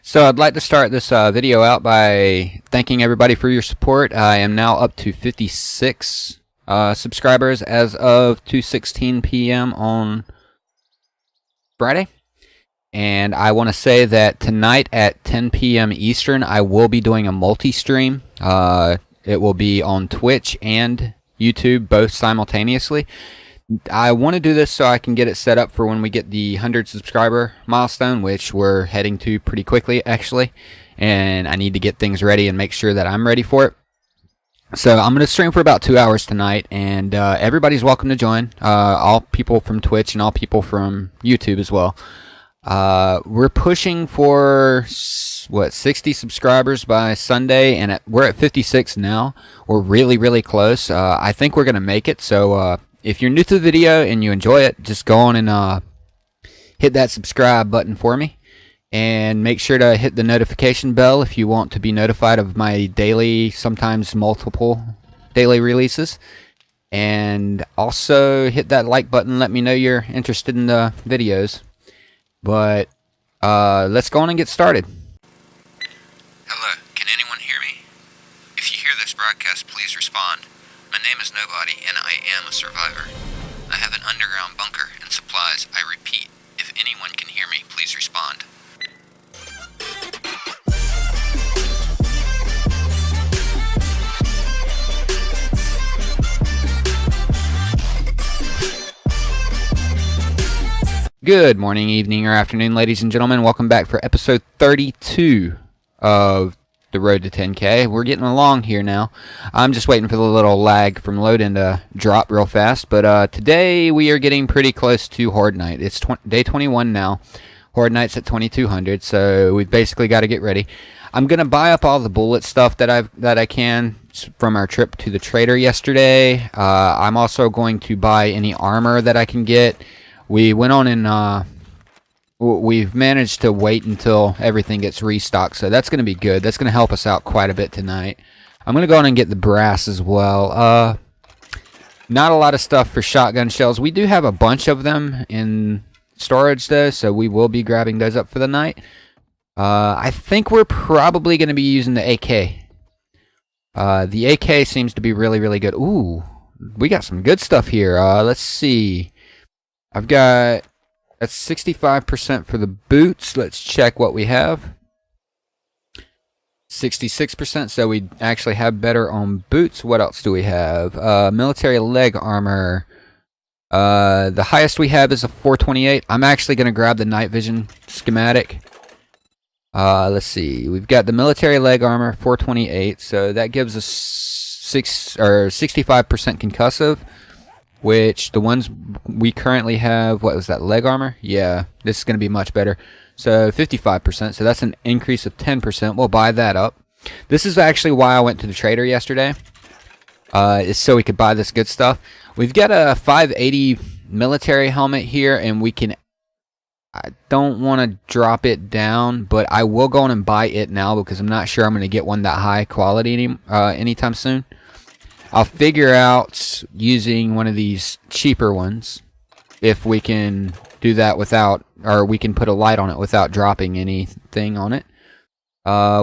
So I'd like to start this video out by thanking everybody for your support. I am now up to 56 subscribers as of 2:16 p.m. on Friday. And I want to say that tonight at 10 p.m. Eastern, I will be doing a multi-stream. It will be on Twitch and YouTube, both simultaneously. I want to do this so I can get it set up for when we get the 100 subscriber milestone, which we're heading to pretty quickly, actually. And I need to get things ready and make sure that I'm ready for it. So I'm going to stream for about 2 hours tonight, and everybody's welcome to join. All people from Twitch and all people from YouTube as well. We're pushing for, 60 subscribers by Sunday, and we're at 56 now. We're really, really close. I think we're going to make it, so if you're new to the video and you enjoy it, just go on and hit that subscribe button for me. And make sure to hit the notification bell if you want to be notified of my daily, sometimes multiple daily releases. And also hit that like button, let me know you're interested in the videos. But let's go on and get started. Hello, can anyone hear me? If you hear this broadcast, please respond. My name is Nobody, and I am a survivor. I have an underground bunker and supplies. I repeat, if anyone can hear me, please respond. Good morning, evening, or afternoon, ladies and gentlemen. Welcome back for episode 32 of the road to 10K. We're getting along here now. I'm just waiting for the little lag from loading to drop real fast. But today we are getting pretty close to Horde Night. It's day 21 now. Horde Night's at 2200, so we've basically got to get ready. I'm gonna buy up all the bullet stuff that I can from our trip to the trader yesterday. I'm also going to buy any armor that I can get. We went on and we've managed to wait until everything gets restocked, so that's going to be good. That's going to help us out quite a bit tonight. I'm going to go on and get the brass as well. Not a lot of stuff for shotgun shells. We do have a bunch of them in storage, though, so we will be grabbing those up for the night. I think we're probably going to be using the AK. The AK seems to be really, really good. Ooh, we got some good stuff here. Let's see. I've got... That's 65% for the boots. Let's check what we have. 66%, so we actually have better on boots. What else do we have? Military leg armor. The highest we have is a 428. I'm actually going to grab the night vision schematic. Let's see. We've got the military leg armor, 428. So that gives us 65% concussive. Which, the ones we currently have, what was that, leg armor? Yeah, this is going to be much better. So, 55%, so that's an increase of 10%. We'll buy that up. This is actually why I went to the trader yesterday. Is so we could buy this good stuff. We've got a 580 military helmet here, and we can... I don't want to drop it down, but I will go on and buy it now because I'm not sure I'm going to get one that high quality anytime soon. I'll figure out using one of these cheaper ones if we can do that without, or we can put a light on it without dropping anything on it.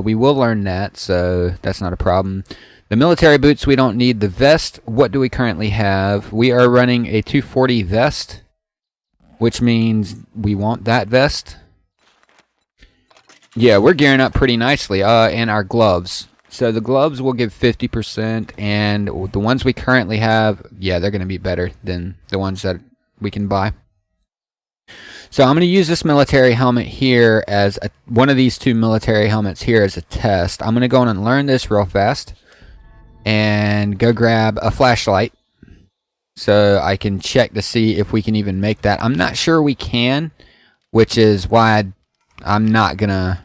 We will learn that, so that's not a problem. The military boots, we don't need. The vest, what do we currently have? We are running a 240 vest, which means we want that vest. Yeah, we're gearing up pretty nicely. And our gloves. So the gloves will give 50%, and the ones we currently have, yeah, they're going to be better than the ones that we can buy. So I'm going to use this military helmet here as one of these two military helmets here as a test. I'm going to go on and learn this real fast and go grab a flashlight so I can check to see if we can even make that. I'm not sure we can, which is why I'm not going to...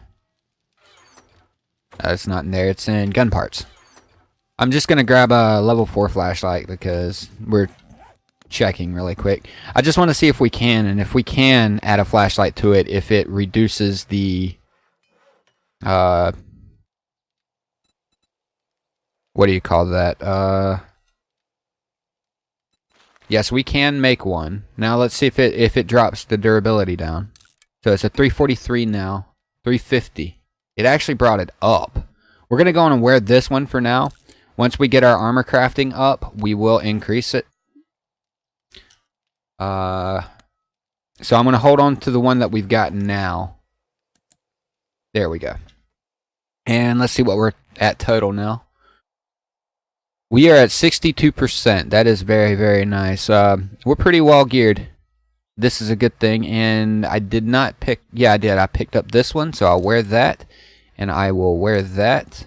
it's not in there, it's in gun parts. I'm just going to grab a level 4 flashlight because we're checking really quick. I just want to see if we can, and if we can add a flashlight to it, if it reduces the... what do you call that? Yes, we can make one. Now let's see if it drops the durability down. So it's a 343 now. 350. It actually brought it up. We're going to go on and wear this one for now. Once we get our armor crafting up, we will increase it. So I'm going to hold on to the one that we've got now. There we go. And let's see what we're at total now. We are at 62%. That is very, very nice. We're pretty well geared. This is a good thing. And I did not pick... Yeah, I did. I picked up this one, so I'll wear that. And I will wear that.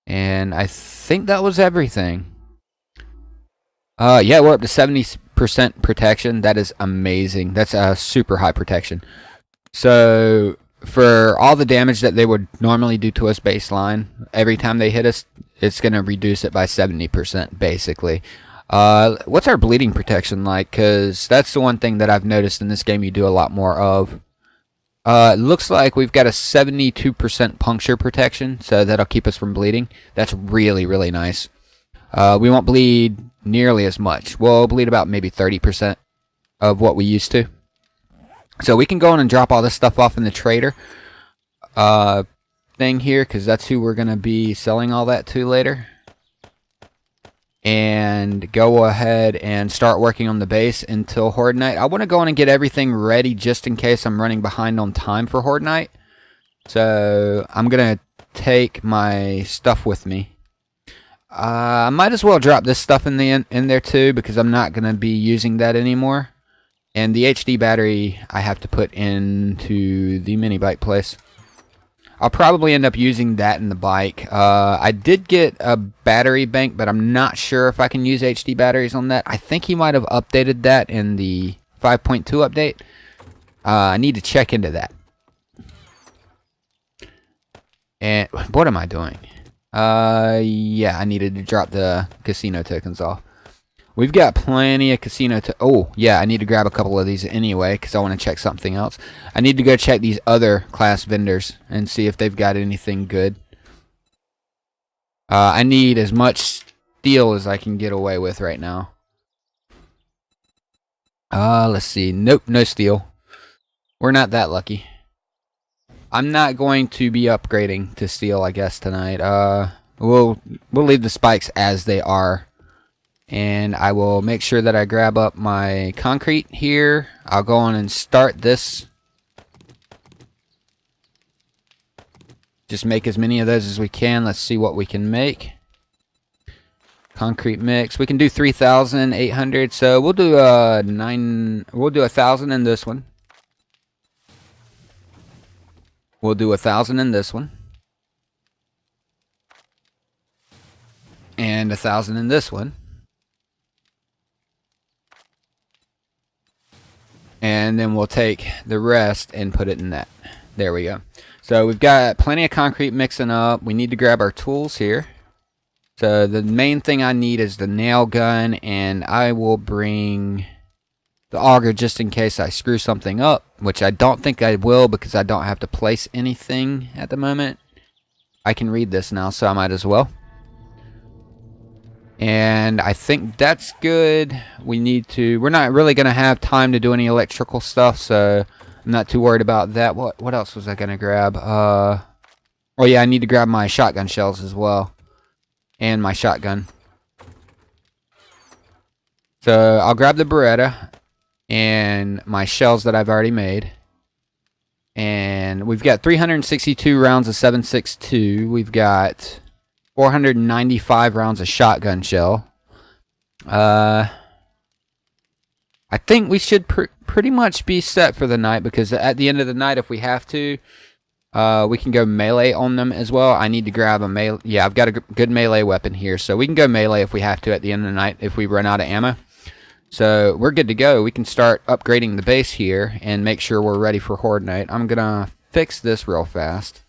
And I think that was everything. Yeah, we're up to 70% protection. That is amazing. That's a super high protection. So, for all the damage that they would normally do to us baseline, every time they hit us, it's going to reduce it by 70%, basically. What's our bleeding protection like? Because that's the one thing that I've noticed in this game you do a lot more of. It looks like we've got a 72% puncture protection, so that'll keep us from bleeding. That's really, really nice. We won't bleed nearly as much. We'll bleed about maybe 30% of what we used to. So we can go in and drop all this stuff off in the trader thing here, because that's who we're going to be selling all that to later. And go ahead and start working on the base until Horde Night. I want to go in and get everything ready just in case I'm running behind on time for Horde Night. So I'm going to take my stuff with me. I might as well drop this stuff in there too, because I'm not going to be using that anymore. And the HD battery I have to put into the mini bike place. I'll probably end up using that in the bike. I did get a battery bank, but I'm not sure if I can use HD batteries on that. I think he might have updated that in the 5.2 update. I need to check into that. And what am I doing? Yeah, I needed to drop the casino tokens off. We've got plenty of casino oh, yeah, I need to grab a couple of these anyway, because I want to check something else. I need to go check these other class vendors and see if they've got anything good. I need as much steel as I can get away with right now. Let's see. Nope, no steel. We're not that lucky. I'm not going to be upgrading to steel, I guess, tonight. We'll leave the spikes as they are. And I will make sure that I grab up my concrete here. I'll go on and start this. Just make as many of those as we can. Let's see what we can make. Concrete mix. We can do 3,800. So we'll do We'll do 1,000 in this one. We'll do 1,000 in this one. And 1,000 in this one. And then we'll take the rest and put it in that. There we go. So we've got plenty of concrete mixing up. We need to grab our tools here. So the main thing I need is the nail gun, and I will bring the auger just in case I screw something up, which I don't think I will because I don't have to place anything at the moment. I can read this now, so I might as well. And I think that's good. We're not really going to have time to do any electrical stuff, so I'm not too worried about that. What else was I going to grab? Oh yeah, I need to grab my shotgun shells as well. And my shotgun. So I'll grab the Beretta and my shells that I've already made. And we've got 362 rounds of 7.62. We've got 495 rounds of shotgun shell. I think we should pretty much be set for the night, because at the end of the night, if we have to, we can go melee on them as well. I need to grab a melee. Yeah, I've got a good melee weapon here, so we can go melee if we have to at the end of the night if we run out of ammo. So we're good to go. We can start upgrading the base here and make sure we're ready for Horde Night. I'm gonna fix this real fast.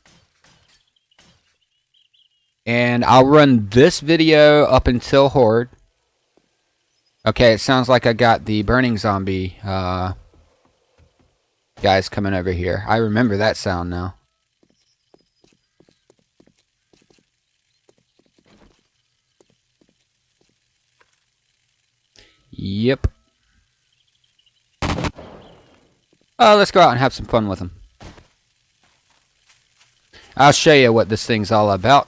And I'll run this video up until Horde. Okay, it sounds like I got the burning zombie guys coming over here. I remember that sound now. Yep. Let's go out and have some fun with them. I'll show you what this thing's all about.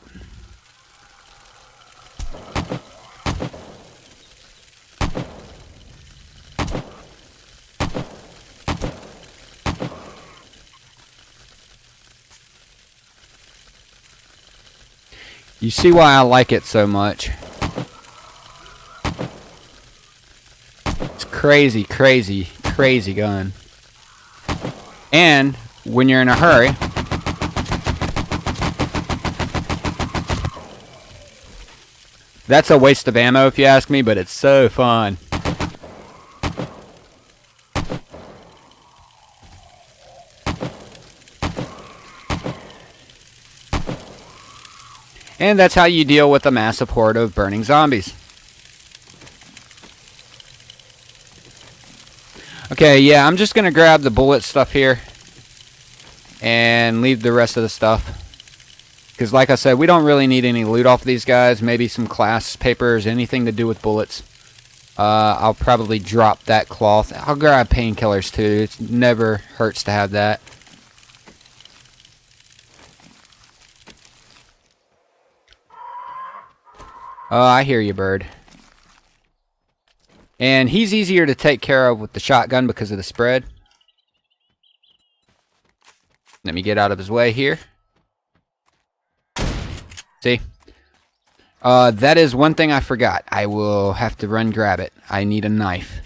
You see why I like it so much. It's crazy, crazy, crazy gun. And when you're in a hurry, that's a waste of ammo if you ask me, but it's so fun. And that's how you deal with a massive horde of burning zombies. Okay, yeah, I'm just going to grab the bullet stuff here and leave the rest of the stuff. Because like I said, we don't really need any loot off these guys. Maybe some class papers, anything to do with bullets. I'll probably drop that cloth. I'll grab painkillers too. It never hurts to have that. Oh, I hear you, bird. And he's easier to take care of with the shotgun because of the spread. Let me get out of his way here. See? That is one thing I forgot. I will have to run grab it. I need a knife.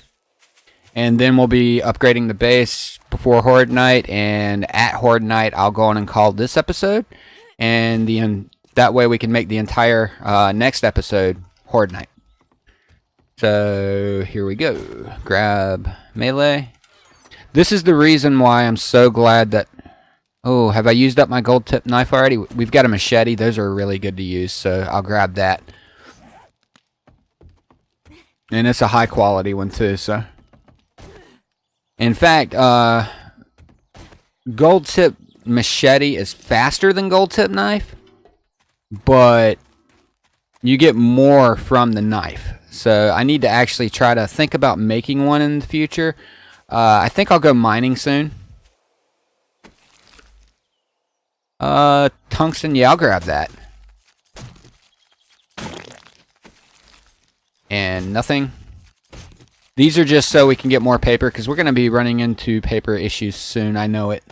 And then we'll be upgrading the base before Horde Night. And at Horde Night, I'll go on and call this episode. And that way we can make the entire next episode Horde Night. So here we go. Grab melee. This is the reason why I'm so glad that... Oh, have I used up my gold tip knife already? We've got a machete. Those are really good to use, so I'll grab that. And it's a high quality one too, so... In fact, gold tip machete is faster than gold tip knife, but you get more from the knife. So I need to actually try to think about making one in the future. I think I'll go mining soon. Tungsten, yeah, I'll grab that. And nothing. These are just so we can get more paper, because we're going to be running into paper issues soon, I know it.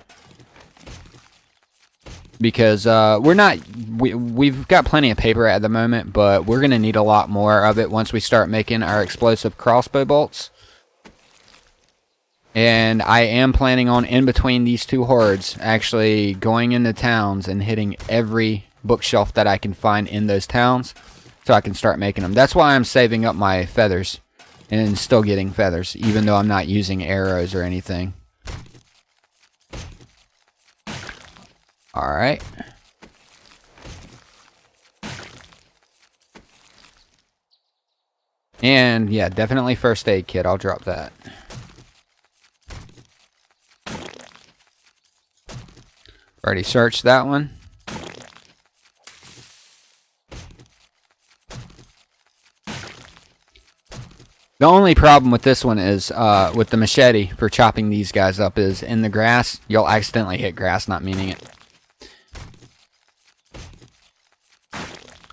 Because we've got plenty of paper at the moment, but we're going to need a lot more of it once we start making our explosive crossbow bolts. And I am planning on, in between these two hordes, actually going into towns and hitting every bookshelf that I can find in those towns, so I can start making them. That's why I'm saving up my feathers, and still getting feathers, even though I'm not using arrows or anything. Alright. And, yeah, definitely first aid kit. I'll drop that. Already searched that one. The only problem with this one is, with the machete for chopping these guys up, is in the grass, you'll accidentally hit grass, not meaning it.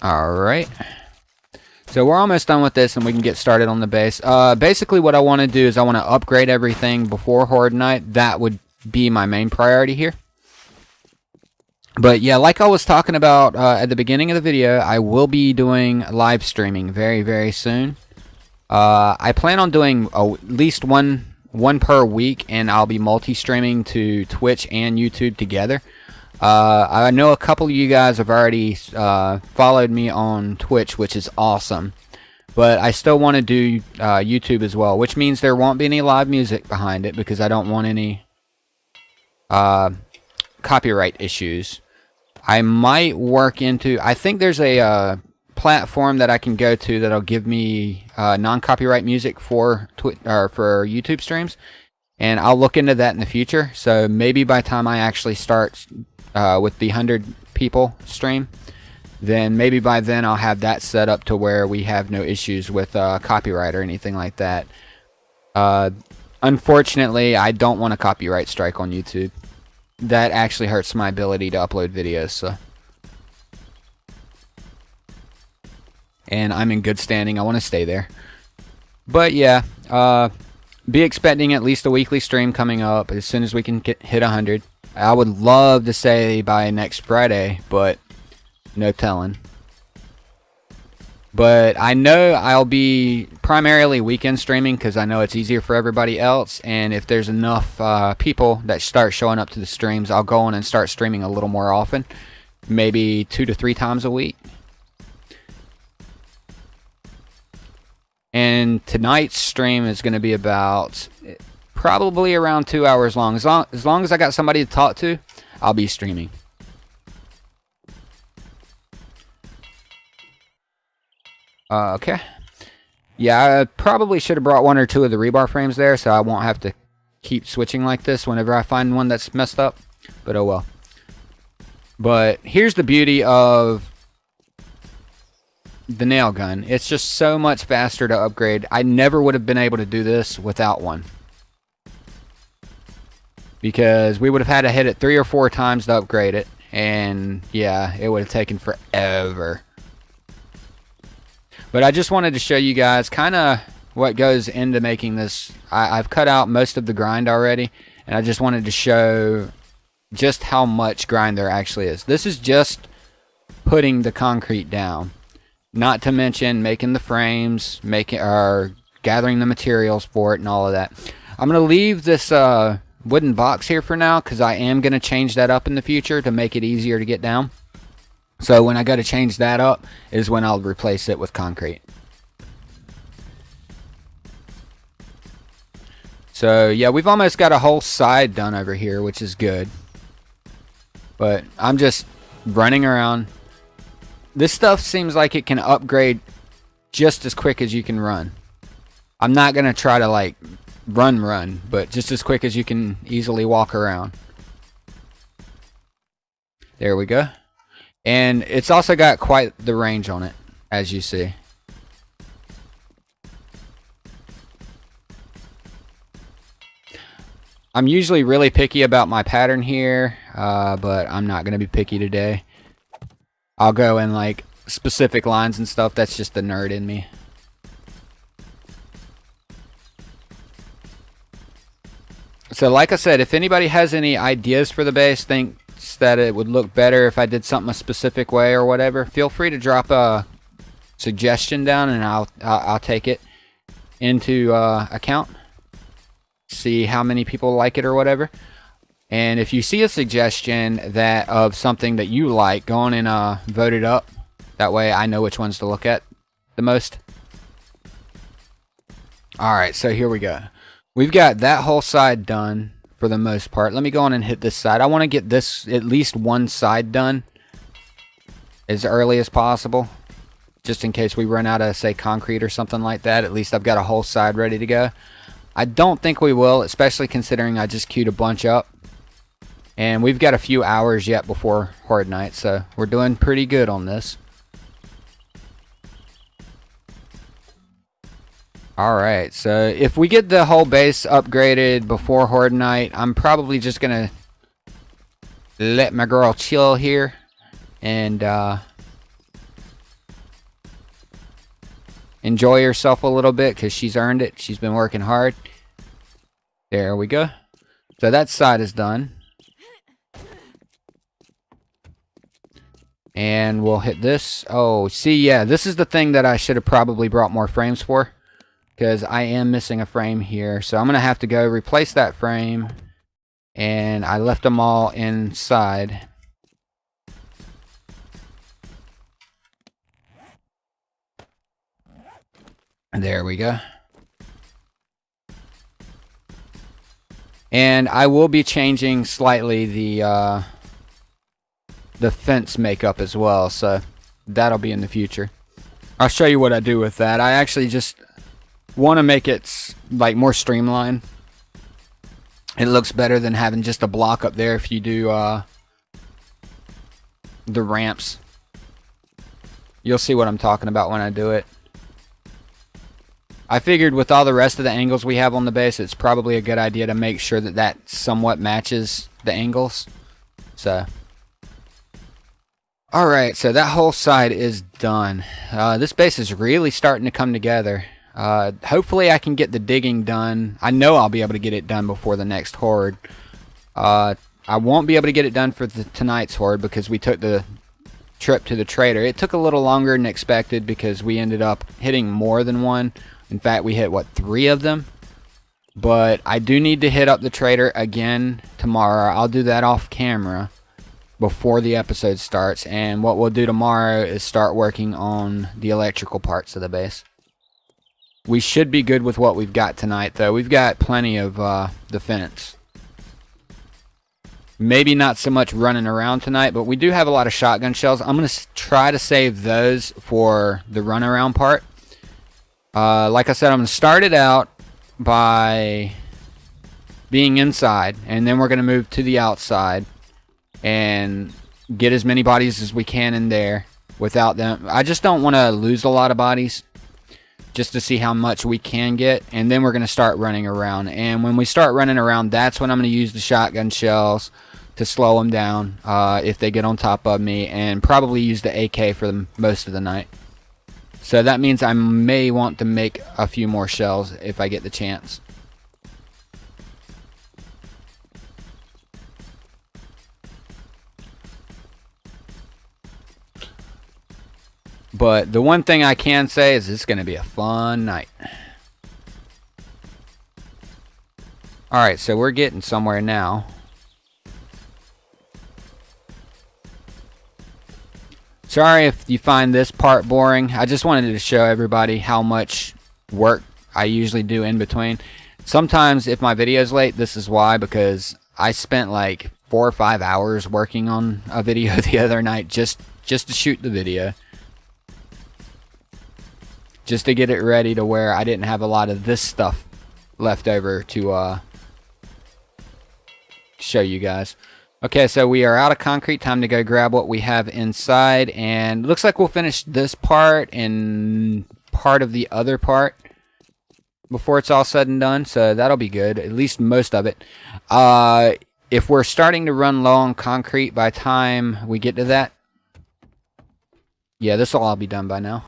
Alright. So we're almost done with this and we can get started on the base. Basically what I want to do is I want to upgrade everything before Horde Night. That would be my main priority here. But yeah, like I was talking about at the beginning of the video, I will be doing live streaming very, very soon. I plan on doing at least one per week, and I'll be multi-streaming to Twitch and YouTube together. I know a couple of you guys have already followed me on Twitch, which is awesome. But I still want to do YouTube as well, which means there won't be any live music behind it, because I don't want any copyright issues. I might work into... I think there's a platform that I can go to that'll give me non-copyright music for YouTube streams, and I'll look into that in the future. So maybe by the time I actually start with the 100 people stream, then maybe by then I'll have that set up to where we have no issues with copyright or anything like that. Unfortunately, I don't want a copyright strike on YouTube. that actually hurts my ability to upload videos. So, and I'm in good standing. I want to stay there. But yeah, be expecting at least a weekly stream coming up as soon as we can hit 100. I would love to say by next Friday, but no telling. But I know I'll be primarily weekend streaming because I know it's easier for everybody else. And if there's enough people that start showing up to the streams, I'll go on and start streaming a little more often. Maybe 2 to 3 times a week. And tonight's stream is going to be about probably around 2 hours long. As long as I got somebody to talk to, I'll be streaming. Okay. Yeah, I probably should have brought 1 or 2 of the rebar frames there, so I won't have to keep switching like this whenever I find one that's messed up. But oh well. But here's the beauty of the nail gun. It's just so much faster to upgrade. I never would have been able to do this without one, because we would have had to hit it 3 or 4 times to upgrade it, and yeah, it would have taken forever. But I just wanted to show you guys kind of what goes into making this. I've cut out most of the grind already, and I just wanted to show just how much grind there actually is. This is just putting the concrete down, not to mention making the frames, gathering the materials for it and all of that. I'm going to leave this wooden box here for now because I am going to change that up in the future to make it easier to get down. So when I go to change that up is when I'll replace it with concrete. So yeah, we've almost got a whole side done over here, which is good. But I'm just running around. This stuff seems like it can upgrade just as quick as you can run. I'm not going to try to like run, but just as quick as you can easily walk around. There we go. And it's also got quite the range on it, as you see. I'm usually really picky about my pattern here, but I'm not going to be picky today. I'll go in like specific lines and stuff. That's just the nerd in me. So like I said, if anybody has any ideas for the base, thinks that it would look better if I did something a specific way or whatever, feel free to drop a suggestion down and I'll take it into account. See how many people like it or whatever. And if you see a suggestion that of something that you like, go on and vote it up. That way I know which ones to look at the most. Alright, so here we go. We've got that whole side done for the most part. Let me go on and hit this side. I want to get this, at least one side done as early as possible. Just in case we run out of, say, concrete or something like that. At least I've got a whole side ready to go. I don't think we will, especially considering I just queued a bunch up. And we've got a few hours yet before Horde night, so we're doing pretty good on this. Alright, so if we get the whole base upgraded before Horde night, I'm probably just gonna let my girl chill here and enjoy herself a little bit because she's earned it. She's been working hard. There we go. So that side is done. And we'll hit this. Oh, see, yeah, this is the thing that I should have probably brought more frames for, because I am missing a frame here. So I'm going to have to go replace that frame. And I left them all inside. And there we go. And I will be changing slightly the fence makeup as well. So that'll be in the future. I'll show you what I do with that. I actually just want to make it like more streamlined. It looks better than having just a block up there if you do the ramps. You'll see what I'm talking about when I do it. I figured with all the rest of the angles we have on the base, it's probably a good idea to make sure that that somewhat matches the angles. So, alright, so that whole side is done. This base is really starting to come together. Hopefully I can get the digging done. I know I'll be able to get it done before the next Horde. I won't be able to get it done for tonight's Horde because we took the trip to the trader. It took a little longer than expected because we ended up hitting more than one. In fact, we hit, what, 3 of them? But I do need to hit up the trader again tomorrow. I'll do that off camera before the episode starts. And what we'll do tomorrow is start working on the electrical parts of the base. We should be good with what we've got tonight, though. We've got plenty of defense. Maybe not so much running around tonight, but we do have a lot of shotgun shells. I'm going to try to save those for the run around part. Like I said, I'm going to start it out by being inside, and then we're going to move to the outside and get as many bodies as we can in there without them. I just don't want to lose a lot of bodies, just to see how much we can get, and then we're going to start running around. And when we start running around, that's when I'm going to use the shotgun shells to slow them down if they get on top of me, and probably use the AK for most of the night. So that means I may want to make a few more shells if I get the chance. But the one thing I can say is it's going to be a fun night. Alright, so we're getting somewhere now. Sorry if you find this part boring. I just wanted to show everybody how much work I usually do in between. Sometimes if my video's late, this is why, because I spent like 4 or 5 hours working on a video the other night just to shoot the video. Just to get it ready to where I didn't have a lot of this stuff left over to show you guys. Okay, so we are out of concrete. Time to go grab what we have inside. And looks like we'll finish this part and part of the other part before it's all said and done. So that'll be good. At least most of it. If we're starting to run low on concrete by the time we get to that. Yeah, this will all be done by now.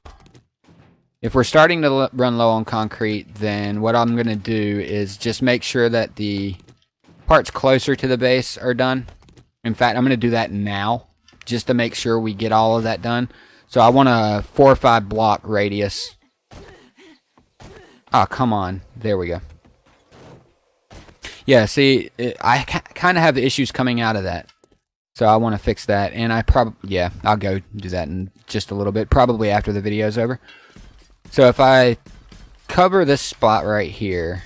If we're starting to run low on concrete, then what I'm going to do is just make sure that the parts closer to the base are done. In fact, I'm going to do that now, just to make sure we get all of that done. So I want a 4 or 5 block radius. Oh, come on. There we go. Yeah, see, I kind of have issues coming out of that. So I want to fix that. And yeah, I'll go do that in just a little bit, probably after the video's over. So if I cover this spot right here.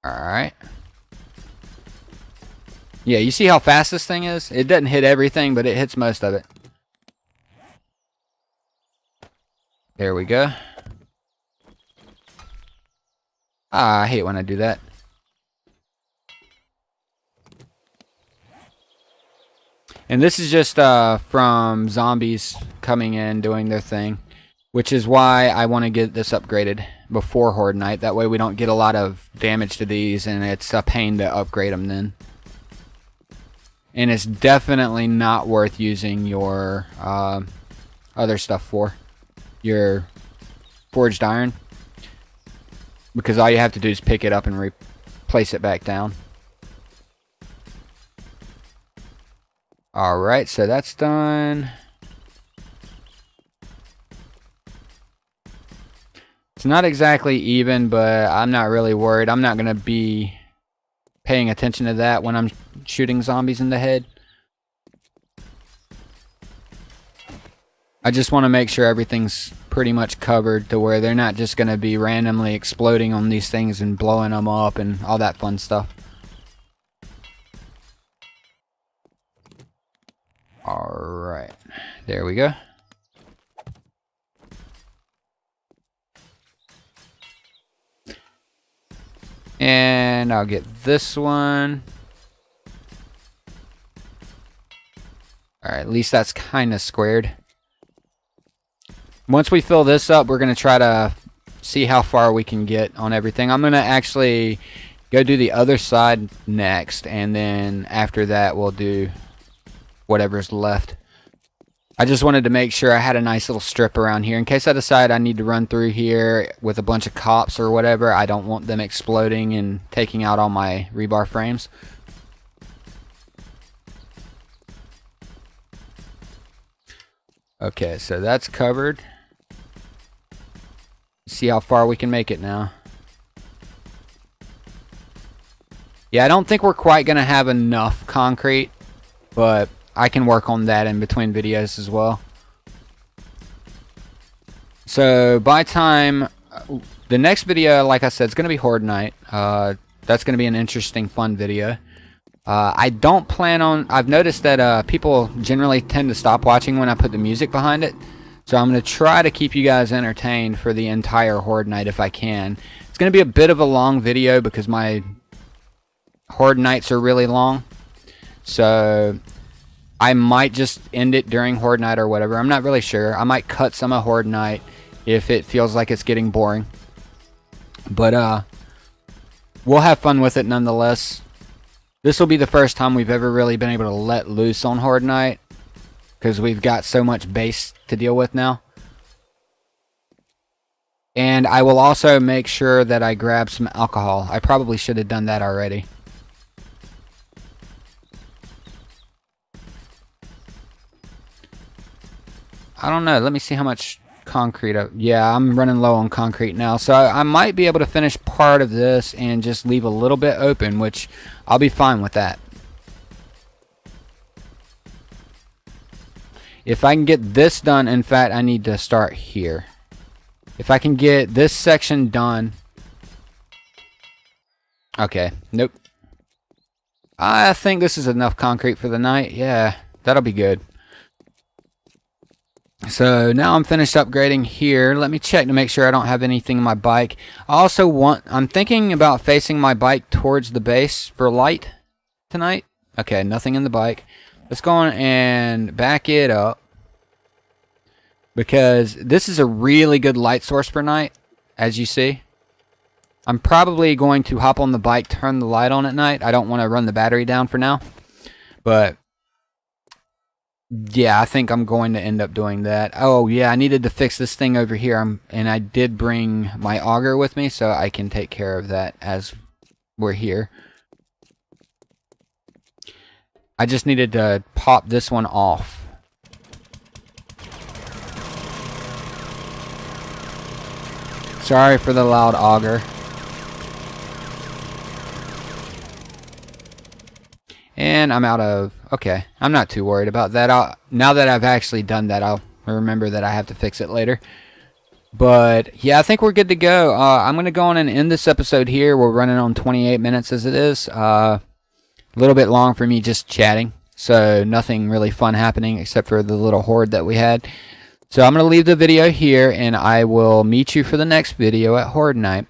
Alright. Yeah, you see how fast this thing is? It doesn't hit everything, but it hits most of it. There we go. Ah, I hate when I do that. And this is just from zombies coming in, doing their thing. Which is why I want to get this upgraded before Horde Night. That way we don't get a lot of damage to these, and it's a pain to upgrade them then. And it's definitely not worth using your other stuff for. Your forged iron. Because all you have to do is pick it up and replace it back down. Alright, so that's done. It's not exactly even, but I'm not really worried. I'm not going to be paying attention to that when I'm shooting zombies in the head. I just want to make sure everything's pretty much covered to where they're not just going to be randomly exploding on these things and blowing them up and all that fun stuff. Alright, there we go. And I'll get this one. Alright, at least that's kind of squared. Once we fill this up, we're going to try to see how far we can get on everything. I'm gonna actually go do the other side next, and then after that we'll do whatever's left. I just wanted to make sure I had a nice little strip around here in case I decide I need to run through here with a bunch of cops or whatever. I don't want them exploding and taking out all my rebar frames. Okay, so that's covered. See how far we can make it now. Yeah, I don't think we're quite going to have enough concrete, but I can work on that in between videos as well. So by time the next video, like I said, it's going to be Horde Night. That's going to be an interesting, fun video. I don't plan on... I've noticed that people generally tend to stop watching when I put the music behind it. So I'm going to try to keep you guys entertained for the entire Horde Night if I can. It's going to be a bit of a long video because my Horde Nights are really long. So I might just end it during Horde Night or whatever. I'm not really sure. I might cut some of Horde Night if it feels like it's getting boring. But we'll have fun with it nonetheless. This will be the first time we've ever really been able to let loose on Horde Night, because we've got so much base to deal with now. And I will also make sure that I grab some alcohol. I probably should have done that already. I don't know. Let me see how much concrete. Yeah, I'm running low on concrete now. So I might be able to finish part of this and just leave a little bit open, which I'll be fine with that. If I can get this done, in fact, I need to start here. If I can get this section done. Okay, nope. I think this is enough concrete for the night. Yeah, that'll be good. So now I'm finished upgrading here. Let me check to make sure I don't have anything in my bike. I'm thinking about facing my bike towards the base for light tonight. Okay, nothing in the bike. Let's go on and back it up, because this is a really good light source for night, as you see. I'm probably going to hop on the bike, turn the light on at night. I don't want to run the battery down for now, but yeah, I think I'm going to end up doing that. Oh yeah, I needed to fix this thing over here, and I did bring my auger with me, so I can take care of that as we're here. I just needed to pop this one off. Sorry for the loud auger. And I'm out of... Okay, I'm not too worried about that. Now that I've actually done that, I'll remember that I have to fix it later. But yeah, I think we're good to go. I'm going to go on and end this episode here. We're running on 28 minutes as it is. A little bit long for me just chatting. So nothing really fun happening except for the little horde that we had. So I'm going to leave the video here, and I will meet you for the next video at Horde Night.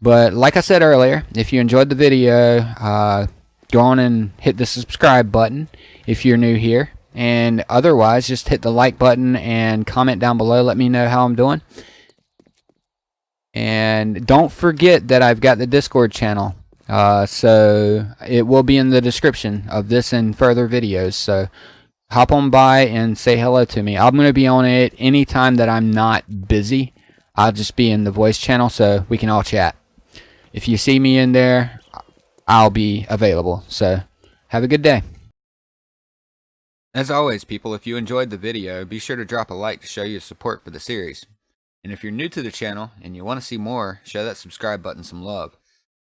But like I said earlier, if you enjoyed the video, go on and hit the subscribe button if you're new here. And otherwise, just hit the like button and comment down below. Let me know how I'm doing. And don't forget that I've got the Discord channel. So it will be in the description of this and further videos. So hop on by and say hello to me. I'm going to be on it anytime that I'm not busy. I'll just be in the voice channel so we can all chat. If you see me in there, I'll be available. So have a good day. As always, people, if you enjoyed the video, be sure to drop a like to show your support for the series. And if you're new to the channel and you want to see more, show that subscribe button some love.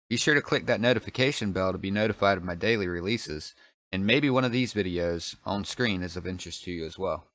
Be sure to click that notification bell to be notified of my daily releases, and maybe one of these videos on screen is of interest to you as well.